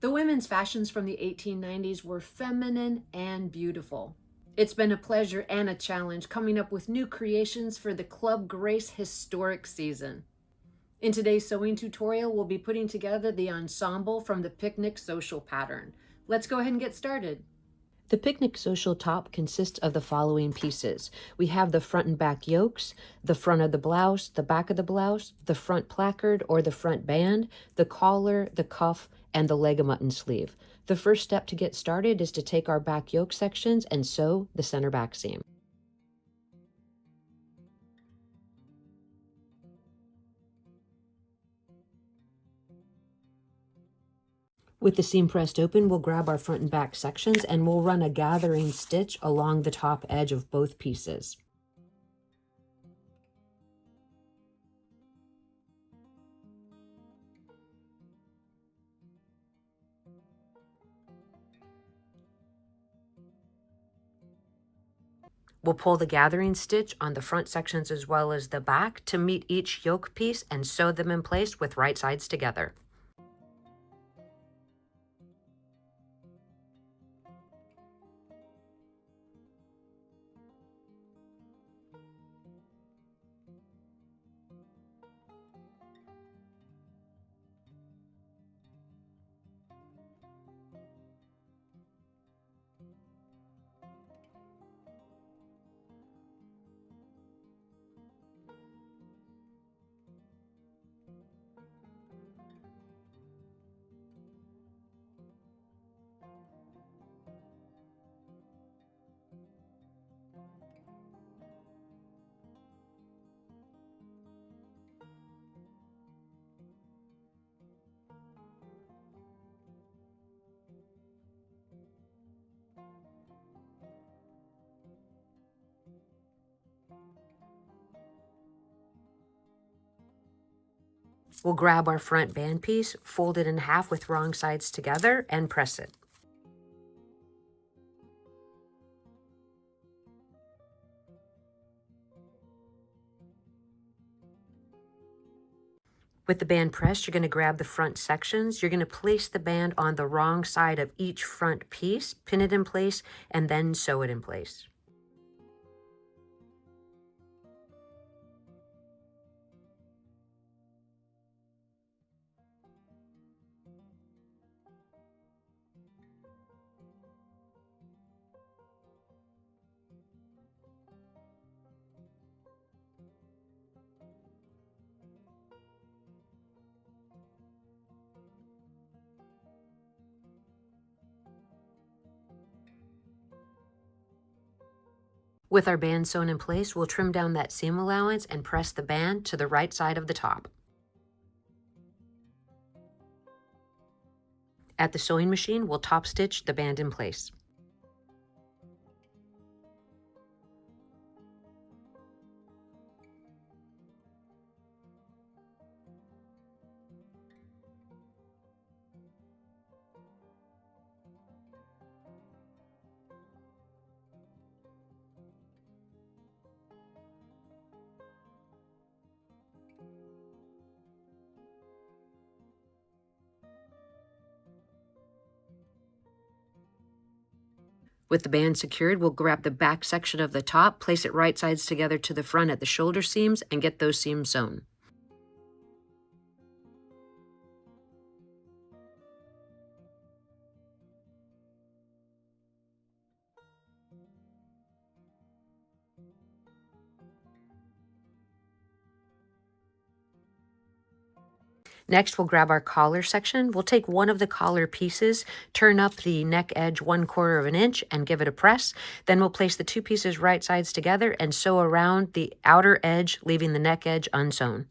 The women's fashions from the 1890s were feminine and beautiful. It's been a pleasure and a challenge coming up with new creations for the Club Grace historic season. In today's sewing tutorial, we'll be putting together the ensemble from the picnic social pattern. Let's go ahead and get started. The picnic social top consists of the following pieces. We have the front and back yokes, the front of the blouse, the back of the blouse, the front placard or the front band, the collar, the cuff, and the leg of mutton sleeve. The first step to get started is to take our back yoke sections and sew the center back seam. With the seam pressed open, we'll grab our front and back sections and we'll run a gathering stitch along the top edge of both pieces. We'll pull the gathering stitch on the front sections as well as the back to meet each yoke piece and sew them in place with right sides together. We'll grab our front band piece, fold it in half with wrong sides together, and press it. With the band pressed, you're going to grab the front sections. You're going to place the band on the wrong side of each front piece, pin it in place, and then sew it in place. With our band sewn in place, we'll trim down that seam allowance and press the band to the right side of the top. At the sewing machine, we'll top stitch the band in place. With the band secured, we'll grab the back section of the top, place it right sides together to the front at the shoulder seams, and get those seams sewn. Next, we'll grab our collar section. We'll take one of the collar pieces, turn up the neck edge 1/4 of an inch and give it a press. Then we'll place the two pieces right sides together and sew around the outer edge, leaving the neck edge unsewn.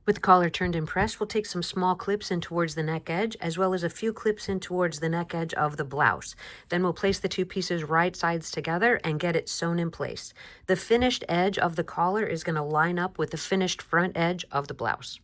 With the collar turned and pressed, we'll take some small clips in towards the neck edge, as well as a few clips in towards the neck edge of the blouse. Then we'll place the two pieces right sides together and get it sewn in place. The finished edge of the collar is going to line up with the finished front edge of the blouse.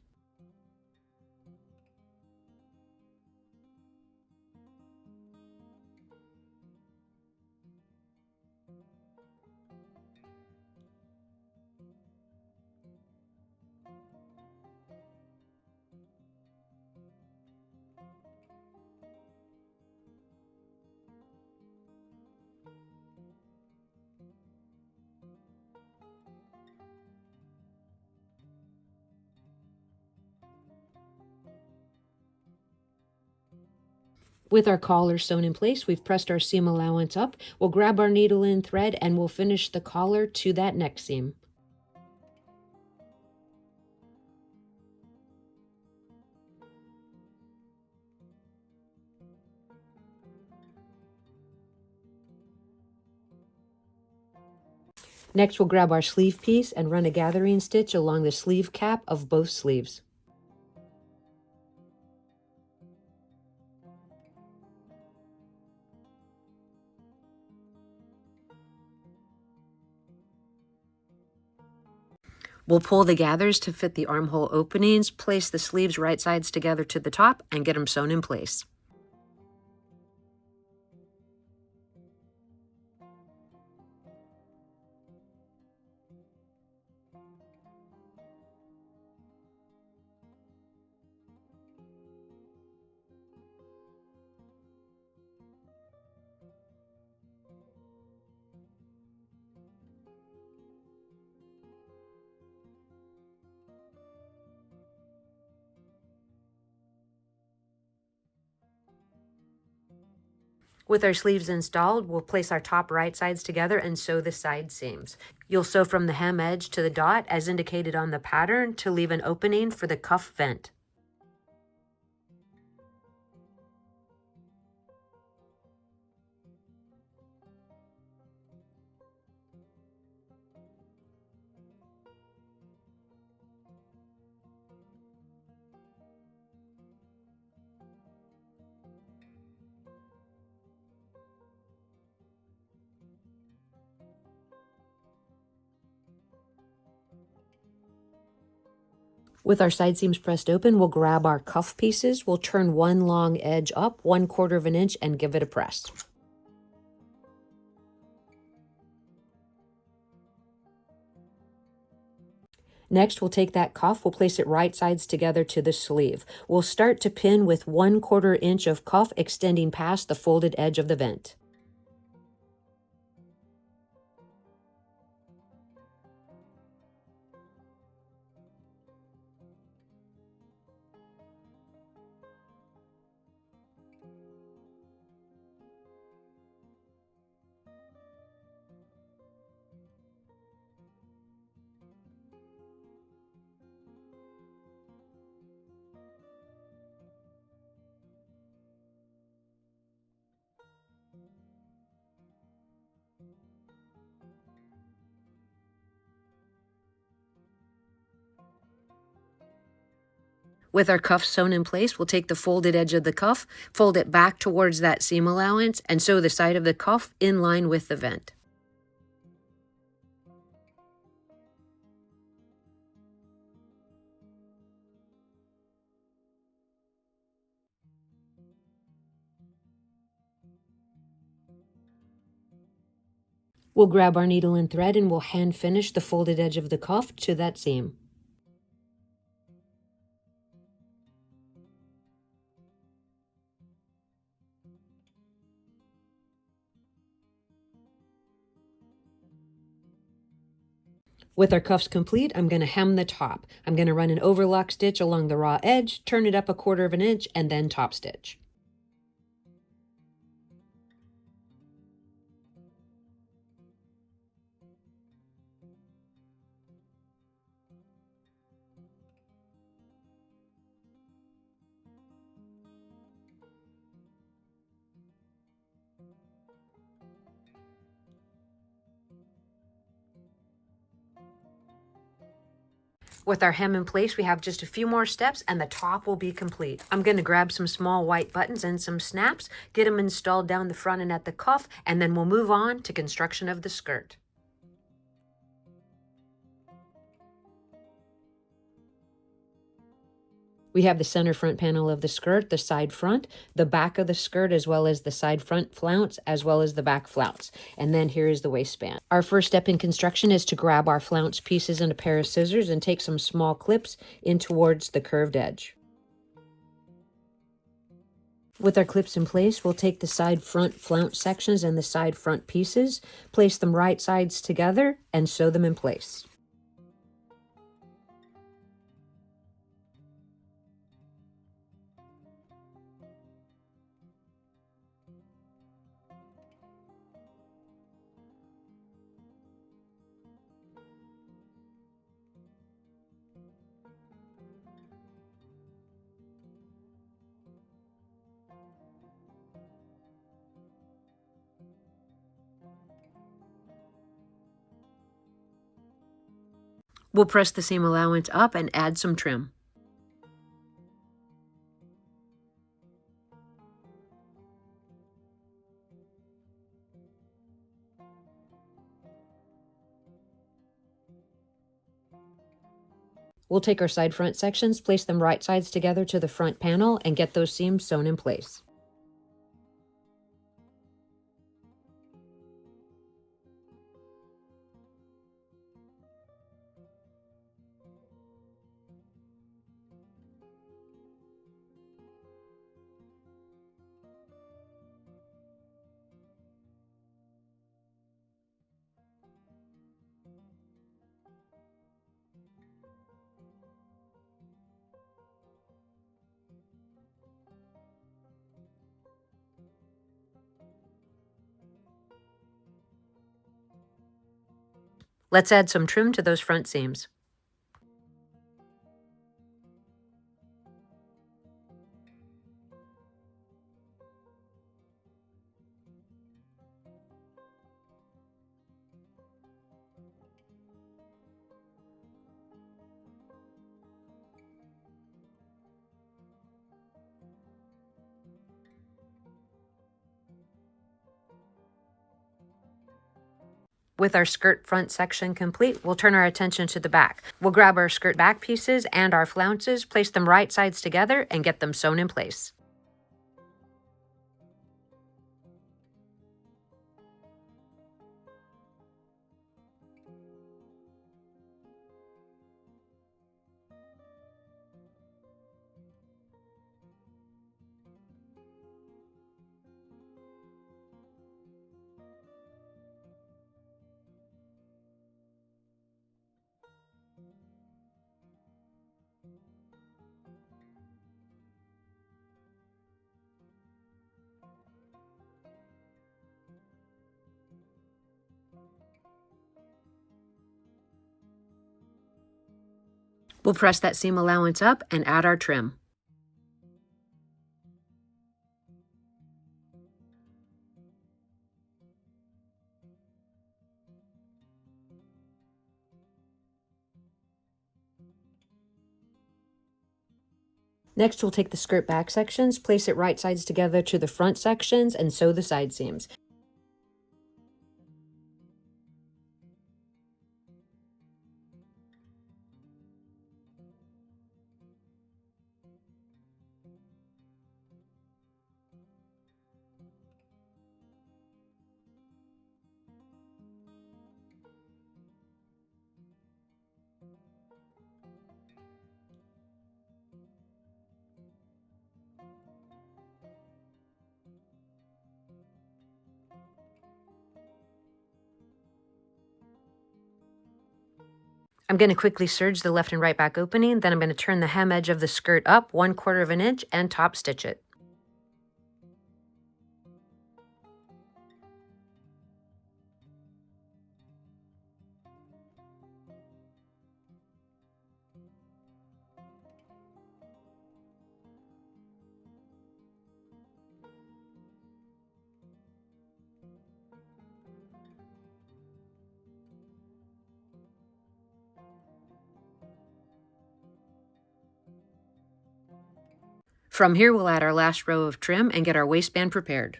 With our collar sewn in place, we've pressed our seam allowance up. We'll grab our needle and thread and we'll finish the collar to that neck seam. Next, we'll grab our sleeve piece and run a gathering stitch along the sleeve cap of both sleeves. We'll pull the gathers to fit the armhole openings, place the sleeves right sides together to the top, and get them sewn in place. With our sleeves installed, we'll place our top right sides together and sew the side seams. You'll sew from the hem edge to the dot as indicated on the pattern to leave an opening for the cuff vent. With our side seams pressed open, we'll grab our cuff pieces. We'll turn one long edge up 1/4 of an inch and give it a press. Next, we'll take that cuff, we'll place it right sides together to the sleeve. We'll start to pin with 1/4 inch of cuff extending past the folded edge of the vent. With our cuff sewn in place, we'll take the folded edge of the cuff, fold it back towards that seam allowance, and sew the side of the cuff in line with the vent. We'll grab our needle and thread and we'll hand finish the folded edge of the cuff to that seam. With our cuffs complete, I'm going to hem the top. I'm going to run an overlock stitch along the raw edge, turn it up 1/4 of an inch, and then top stitch. With our hem in place, we have just a few more steps and the top will be complete. I'm going to grab some small white buttons and some snaps, get them installed down the front and at the cuff, and then we'll move on to construction of the skirt. We have the center front panel of the skirt, the side front, the back of the skirt, as well as the side front flounce, as well as the back flounce. And then here is the waistband. Our first step in construction is to grab our flounce pieces and a pair of scissors and take some small clips in towards the curved edge. With our clips in place, we'll take the side front flounce sections and the side front pieces, place them right sides together, and sew them in place. We'll press the seam allowance up and add some trim. We'll take our side front sections, place them right sides together to the front panel, and get those seams sewn in place. Let's add some trim to those front seams. With our skirt front section complete, we'll turn our attention to the back. We'll grab our skirt back pieces and our flounces, place them right sides together, and get them sewn in place. We'll press that seam allowance up and add our trim. Next, we'll take the skirt back sections, place it right sides together to the front sections, and sew the side seams. I'm going to quickly serge the left and right back opening, then I'm going to turn the hem edge of the skirt up 1/4 of an inch and top stitch it. From here, we'll add our last row of trim and get our waistband prepared.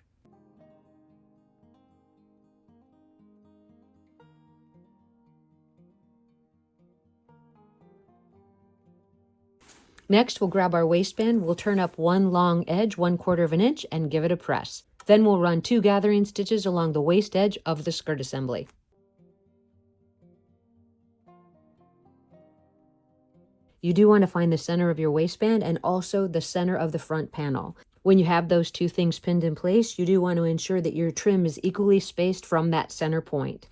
Next, we'll grab our waistband, we'll turn up one long edge 1/4 of an inch and give it a press. Then we'll run 2 gathering stitches along the waist edge of the skirt assembly. You do want to find the center of your waistband and also the center of the front panel. When you have those 2 things pinned in place, you do want to ensure that your trim is equally spaced from that center point.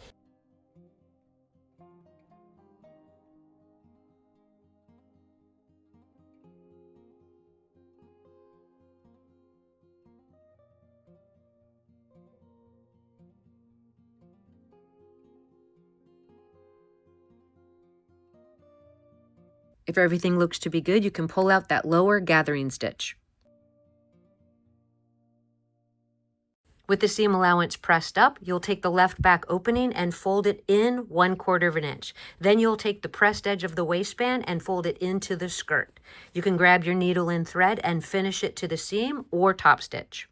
If everything looks to be good, you can pull out that lower gathering stitch. With the seam allowance pressed up, you'll take the left back opening and fold it in 1/4 of an inch. Then you'll take the pressed edge of the waistband and fold it into the skirt. You can grab your needle and thread and finish it to the seam or top stitch.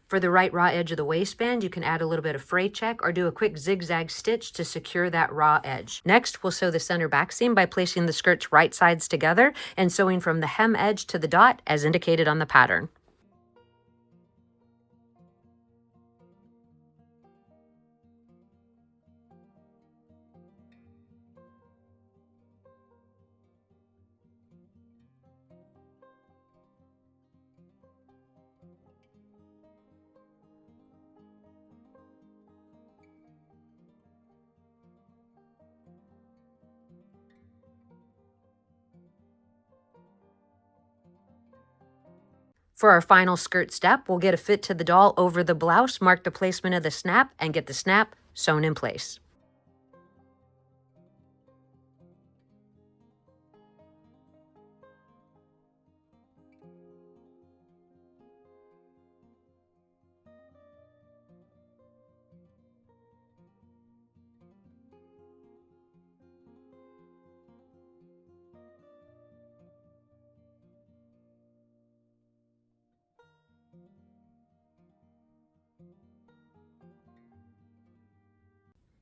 For the right raw edge of the waistband, you can add a little bit of fray check or do a quick zigzag stitch to secure that raw edge. Next, we'll sew the center back seam by placing the skirt's right sides together and sewing from the hem edge to the dot as indicated on the pattern. For our final skirt step, we'll get a fit to the doll over the blouse, mark the placement of the snap, and get the snap sewn in place.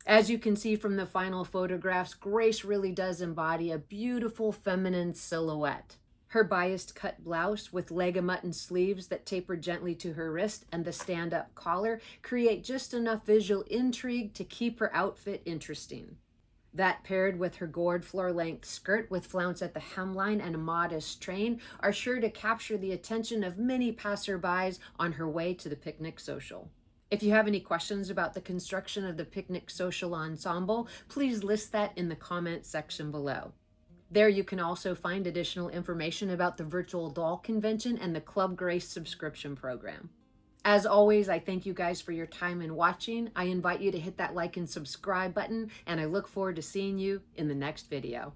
As you can see from the final photographs, Grace really does embody a beautiful feminine silhouette. Her biased cut blouse with leg of mutton sleeves that taper gently to her wrist and the stand-up collar create just enough visual intrigue to keep her outfit interesting. That paired with her gored floor-length skirt with flounce at the hemline and a modest train are sure to capture the attention of many passerbys on her way to the picnic social. If you have any questions about the construction of the picnic social ensemble, please list that in the comment section below. There you can also find additional information about the virtual doll convention and the Club Grace subscription program. As always, I thank you guys for your time and watching. I invite you to hit that like and subscribe button, and I look forward to seeing you in the next video.